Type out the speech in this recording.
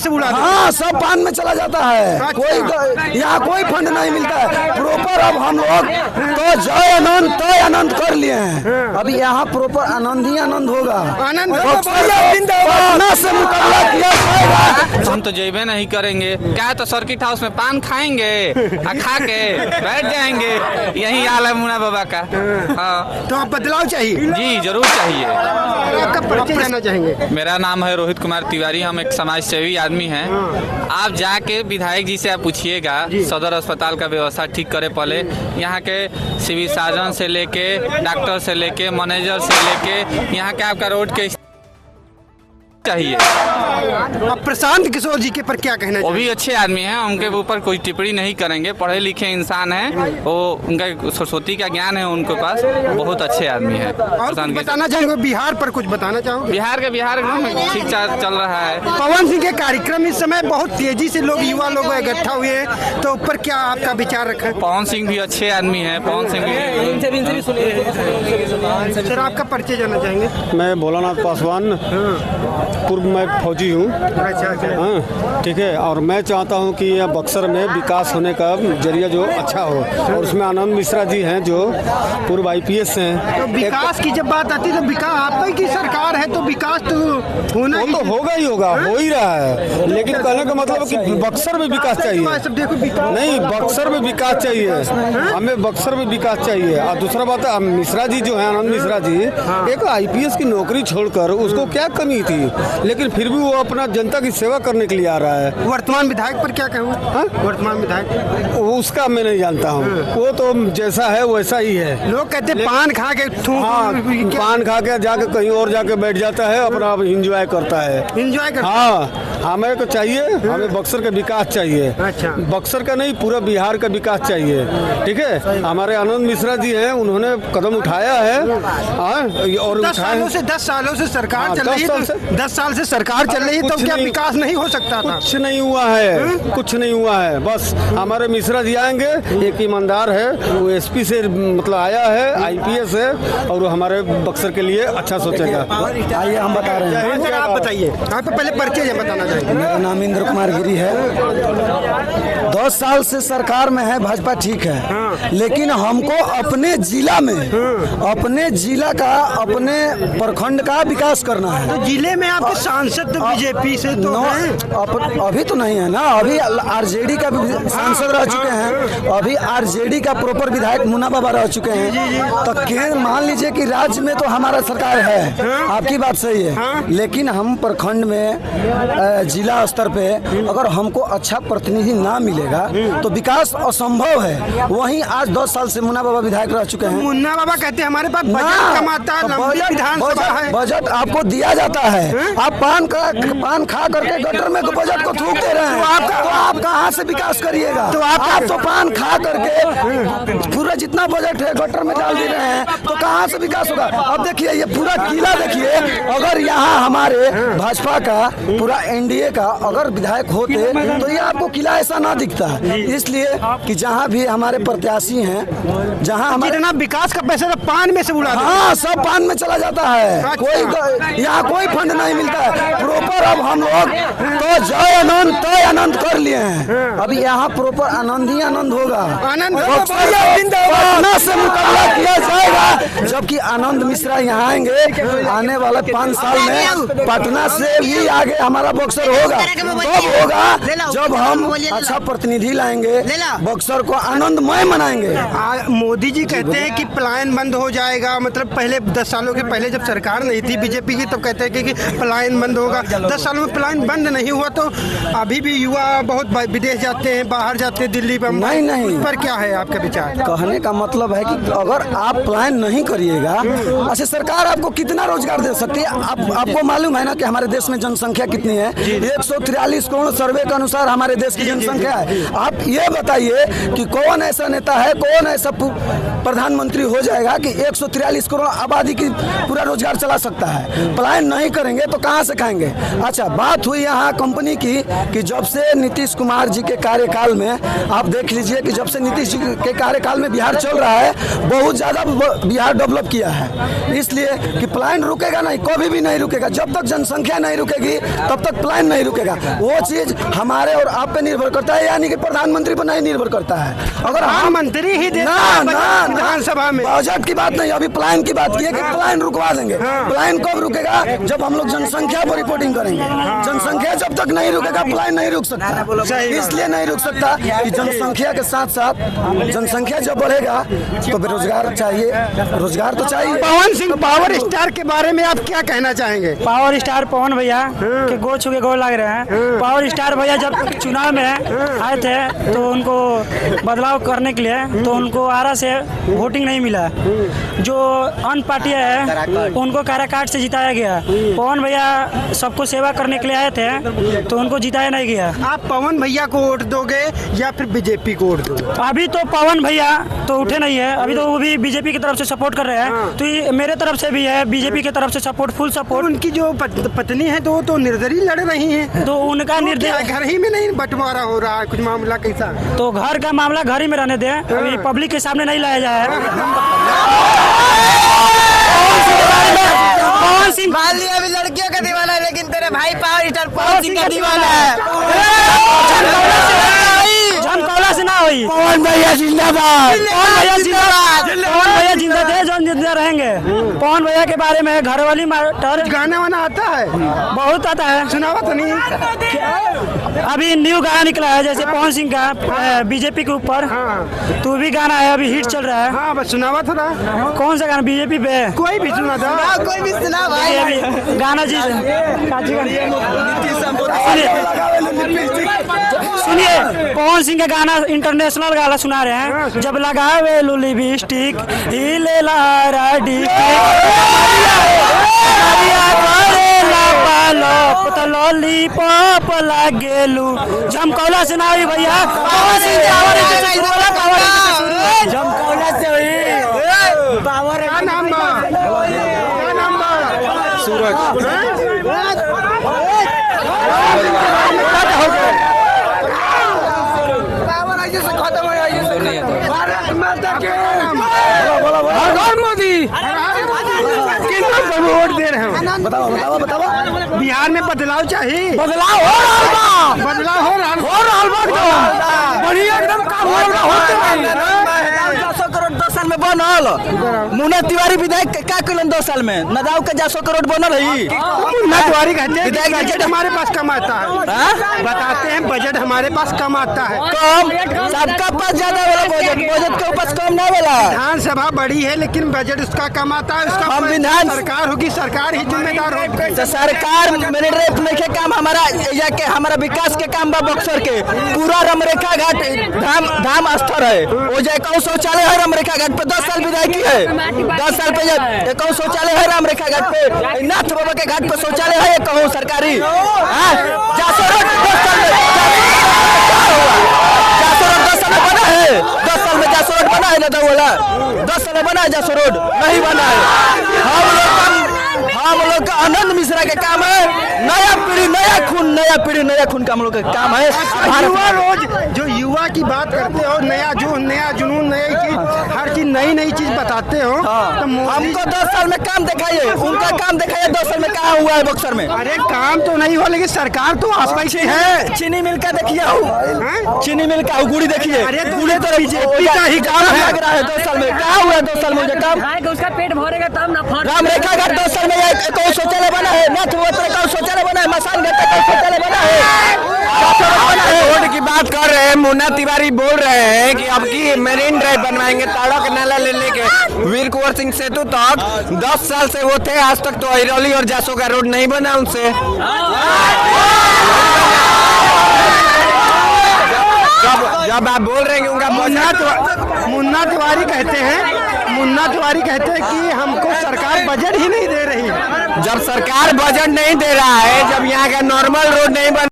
से उड़ा देते? हाँ, सब पान में चला जाता है। कोई यहाँ कोई फंड नहीं मिलता है प्रॉपर। अब हम लोग तो जय आनंद तय आनंद कर लिए हैं। अभी यहाँ प्रॉपर आनंद ही आनंद होगा। आनंद पटना से मुकाबला किया जाएगा। हम तो जेबे नहीं करेंगे, क्या है तो सर्किट हाउस में पान खाएंगे, खा के बैठ जाएंगे। यही हाल है मुन्ना बाबा का। हाँ, तो आप बदलाव चाहिए? जी जरूर चाहिए। आपका परिचय जानना चाहेंगे? मेरा नाम है रोहित कुमार तिवारी, हम एक समाज सेवी आदमी हैं। आप जाके विधायक जी से आप पूछिएगा, सदर अस्पताल का व्यवस्था ठीक करे पहले। यहाँ के सिविल सर्जन से लेके, डॉक्टर से लेके, मैनेजर से लेके, यहाँ के आपका रोड के चाहिए। अब प्रशांत किशोर जी के पर क्या कहना वो चाहिए? भी अच्छे आदमी हैं, उनके ऊपर कोई टिप्पणी नहीं करेंगे। पढ़े लिखे इंसान हैं, वो उनका सरस्वती का ज्ञान है उनके पास, बहुत अच्छे आदमी हैं। और कुछ बताना चाहेंगे बिहार पर? कुछ बताना चाहोगे? बिहार एकदम ठीक चल रहा है। पवन सिंह के कार्यक्रम इस समय बहुत तेजी से लोग युवा लोग इकट्ठा हुए हैं, तो ऊपर क्या आपका विचार रखा है? पवन सिंह भी अच्छे आदमी हैं। पवन सिंह भी सर आपका परिचय जानना चाहेंगे? मैं भोलानाथ पासवान, पूर्व में फौजी हूँ। अच्छा। हाँ, ठीक है। और मैं चाहता हूँ कि यह बक्सर में विकास होने का जरिया जो अच्छा हो, और उसमें आनंद मिश्रा जी हैं जो पूर्व IPS हैं। तो विकास की जब बात आती है तो विकास आप की सरकार है, तो विकास तो होना वो तो होगा ही होगा, हो ही रहा है। लेकिन कहने का मतलब कि बक्सर में विकास चाहिए। सब देखो विकास नहीं, बक्सर में विकास चाहिए, हमें बक्सर में विकास चाहिए। और दूसरा बात है, मिश्रा जी जो है, आनंद मिश्रा जी, एक IPS की नौकरी छोड़कर उसको क्या कमी थी, लेकिन फिर भी वो अपना जनता की सेवा करने के लिए आ रहा है। वर्तमान विधायक पर क्या कहूँ? वर्तमान विधायक उसका मैं नहीं जानता हूँ, वो तो जैसा है वैसा ही है। लोग कहते हैं पान खा के हाँ, पान खा के जाके कहीं और जाके बैठ जाता है, अपना एंजॉय करता है। एंजॉय करता है। हाँ, हमें को चाहिए, हमें बक्सर का विकास चाहिए। अच्छा। बक्सर का नहीं, पूरा बिहार का विकास चाहिए। ठीक है, हमारे आनंद मिश्रा जी हैं, उन्होंने कदम उठाया है। और 10 सालों से सरकार चल रही है, 10 साल से सरकार चल रही है, तो क्या विकास नहीं हो सकता था? कुछ नहीं हुआ है, कुछ नहीं हुआ है। बस हमारे मिश्रा जी आएंगे, एक ईमानदार है, वो SP से मतलब आया है, IPS है, और वो हमारे बक्सर के लिए अच्छा सोचेगा। आइए हम बता रहे हैं। सर आप बताइए, आप पहले परिचय बताना चाहेंगे? मेरा नाम इंद्र कुमार गिरी है। 10 साल से सरकार में है भाजपा, ठीक है, लेकिन हमको अपने जिला में, अपने जिला का, अपने प्रखंड का विकास करना है। तो जिले में आपके सांसद तो बीजेपी से तो हैं? अभी तो नहीं है ना, अभी RJD का भी सांसद रह चुके हैं, अभी RJD का प्रॉपर विधायक मुन्ना बाबा रह चुके हैं। तो केंद्र मान लीजिए कि राज्य में तो हमारा सरकार है, आपकी बात सही है, लेकिन हम प्रखंड में, जिला स्तर पे अगर हमको अच्छा प्रतिनिधि ना मिलेगा तो विकास असंभव है। वहीं आज 10 साल से मुन्ना बाबा विधायक रह चुके हैं। मुन्ना बाबा कहते हैं हमारे पास बजट कमाता है, लंबी विधानसभा है, बजट आपको दिया जाता है। आप पान खा करके गटर में बजट को थूक दे रहे हैं, तो आप कहाँ से विकास करिएगा? तो आप तो पान खा करके पूरा जितना बजट है गटर में डाल दे रहे हैं, तो कहाँ से विकास होगा? अब देखिए, ये पूरा किला देखिए, अगर यहाँ हमारे भाजपा का पूरा NDA का अगर विधायक होते तो ये आपको किला ऐसा ना दिखता। इसलिए कि जहाँ भी हमारे प्रत्याशी हैं, जहाँ हमारे विकास का पैसा तो पान में से उड़ा देते हैं। हाँ, सब पान में चला जाता है। कोई यहाँ कोई फंड नहीं मिलता है प्रॉपर। अब हम लोग तो जय आनंद तय आनंद कर लिए हैं। अभी यहाँ प्रॉपर आनंद ही आनंद होगा। आनंद पटना से मुकाबला किया जाएगा। जबकि आनंद मिश्रा यहाँ आएंगे, आने वाले 5 साल में पटना से भी आगे हमारा बक्सर होगा। तब होगा जब हम अच्छा प्रतिनिधि लाएंगे, बक्सर को आनंदमय बनाएंगे। मोदी जी कहते हैं कि पलायन बंद हो जाएगा, मतलब पहले 10 सालों के पहले जब सरकार नहीं थी बीजेपी की, तब कहते हैं कि पलायन बंद होगा। 10 सालों में पलायन बंद नहीं हुआ, तो अभी भी युवा बहुत विदेश जाते हैं, बाहर जाते हैं, दिल्ली बम्बई। नहीं, पर क्या है आपका विचार? कहने का मतलब है कि अगर आप प्लान नहीं करिएगा, अच्छा सरकार आपको कितना रोजगार दे सकती है? आपको मालूम है ना कि हमारे देश में जनसंख्या कितनी है? 143 करोड़ सर्वे के अनुसार हमारे देश की जनसंख्या है। आप ये बताइए कि कौन ऐसा नेता है, कौन ऐसा प्रधानमंत्री हो जाएगा कि 143 करोड़ आबादी की पूरा रोजगार चला सकता है? पलायन नहीं करेंगे तो कहाँ से खाएंगे। अच्छा, बात हुई यहाँ कंपनी की कि जब से नीतीश कुमार जी के कार्यकाल में आप देख लीजिए कि जब से नीतीश जी के कार्यकाल में बिहार चल रहा है, बहुत ज़्यादा बिहार डेवलप किया है। इसलिए कि पलायन रुकेगा नहीं, कभी भी नहीं रुकेगा। जब तक जनसंख्या नहीं रुकेगी तब तक पलायन नहीं रुकेगा। वो चीज़ हमारे और आप पे निर्भर करता है, यानी कि प्रधानमंत्री पर नहीं निर्भर करता है। अगर हम मंत्री ही विधानसभा में बजट की बात नहीं, अभी प्लान की बात की है कि प्लान रुकवा देंगे। प्लान कब रुकेगा? जब हम लोग जनसंख्या पर रिपोर्टिंग करेंगे। जनसंख्या जब तक नहीं रुकेगा प्लान नहीं रुक सकता। इसलिए नहीं रुक सकता कि जनसंख्या के साथ साथ जनसंख्या जब बढ़ेगा तो बेरोजगार चाहिए, रोजगार तो चाहिए। पवन सिंह पावर स्टार के बारे में आप क्या कहना चाहेंगे? पावर स्टार पवन भैया के गो छू के गो लग रहे हैं। पावर स्टार भैया जब चुनाव में आए थे तो उनको बदलाव करने के लिए तो उनको आरा से वोटिंग नहीं मिला। जो अन्य पार्टियां है उनको काराकाट से जिताया गया। पवन भैया सबको सेवा करने के लिए आए थे तो उनको जिताया नहीं गया। आप पवन भैया को वोट दोगे या फिर बीजेपी को वोट दोगे? अभी तो पवन भैया तो उठे नहीं है, अभी तो वो भी बीजेपी की तरफ से सपोर्ट कर रहे हैं। तो ये मेरे तरफ से भी है, बीजेपी की तरफ से सपोर्ट, फुल सपोर्ट। उनकी जो पत्नी है तो वो तो निर्दलीय लड़ रही है, तो उनका निर्देश घर ही में नहीं बंटवारा हो रहा है, कुछ मामला कैसा? तो घर का मामला घर ही में रहने दें, अभी पब्लिक के सामने नहीं लाया जाए। पवन सिंह मान लिया अभी लड़कियों का दीवाना है, लेकिन तेरे भाई पावर स्टार पवन सिंह का दीवाना है। झमकौला से ना हुई। पवन भैया जिंदाबाद, पवन भैया जिंदाबाद, पवन भैया जिंदा थे, जो जिंदा रहेंगे। पवन भैया के बारे में घर वाली मैटर गाना वाना आता है, बहुत आता है। सुनावा तो नहीं? अभी न्यू गाना निकला है जैसे पवन सिंह का बीजेपी के ऊपर, तो भी गाना है अभी हिट चल रहा है। हाँ बस सुनावा थोड़ा। कौन सा गाना? बीजेपी पे कोई भी सुना था, कोई भी सुना भाई। अभी गाना जी सुनिए, पवन सिंह का गाना इंटरनेशनल गाना सुना रहे हैं। जब लगावे लिपस्टिक हिले लारा लॉलीपॉप लागेलू। झमकौला से ना हुई भैया, झमकौला से हुई। पावर का नाम सूरज मोदी वोट दे रहे हो? बताओ। बिहार में बदलाव चाहिए। बदलाव हो रहा है, बदलाव हो रहा बढ़िया एकदम काम हो रहा। 200 करोड़ 2 साल में बनल। मुन्ना तिवारी विधायक क्या कलन 2 साल में? नदाव के 200 करोड़ बनल है। मुन्ना तिवारी कहते हैं बजट हमारे पास कम आता है, बताते हैं बजट हमारे पास कम आता है। कम सबका पास ज्यादा वाला बजट के ऊपर कम ना वाला। विधानसभा बड़ी है लेकिन बजट उसका कम आता है। उसका हम विधान सरकार होगी, सरकार ही जिम्मेदार होगी। तो सरकार मेरे रेप में के काम हमारा के हमारा विकास के काम बा। बक्सर के पूरा रमरेखा घाट धाम स्थल है। वो जो एक शौचालय है रमरेखा घाट पे 10 साल विधायकी है। 10 साल पे एक शौचालय है रमरेखा घाट पे, नाथ बाबा के घाट पे शौचालय है एक सरकारी। 10 साल में बना है, 10 साल में 10 रोड बना है ना वाला 10 साल में बना है 10 रोड नहीं बना है। हम लोग का आनंद मिश्रा के काम है, नया पीढ़ी खून का हम लोग का काम है। युवा रोज जो युवा की बात करते हो, नया जुनून, नई चीज, हर चीज नई चीज बताते हो। तो हमको 10 साल में काम दिखाइए, उनका काम दिखाइए 10 साल में कहाँ हुआ है बक्सर में। अरे काम तो नहीं हुआ लेकिन सरकार तो आसपास है। चीनी मिल का देखिए, चीनी मिल का गुड़ी देखिए। अरे गुड़ी तो बीजेपी का ही काम लग रहा है। 2 साल में कहाँ हुआ है? 2 साल में काम उसका पेट भरेगा तब ना। रामरेखा घाट 2 साल में शौचालय बना है, नाथ का शौचालय बना है, मसान घाट का शौचालय बना है। रोड की बात कर रहे हैं, मुन्ना तिवारी बोल रहे हैं कि अब की मेरीन ड्राइव बनवाएंगे ताड़क नाला ले लेके वीर कुंवर सिंह सेतु तक। 10 साल से वो थे, आज तक तो अहिरौली और जासो का रोड नहीं बना उनसे। जब आप बोल रहे हैं कि उनका मुन्ना तिवारी कहते हैं कि हमको सरकार बजट ही नहीं दे रही। जब सरकार बजट नहीं दे रहा है, जब यहाँ का नॉर्मल रोड नहीं बन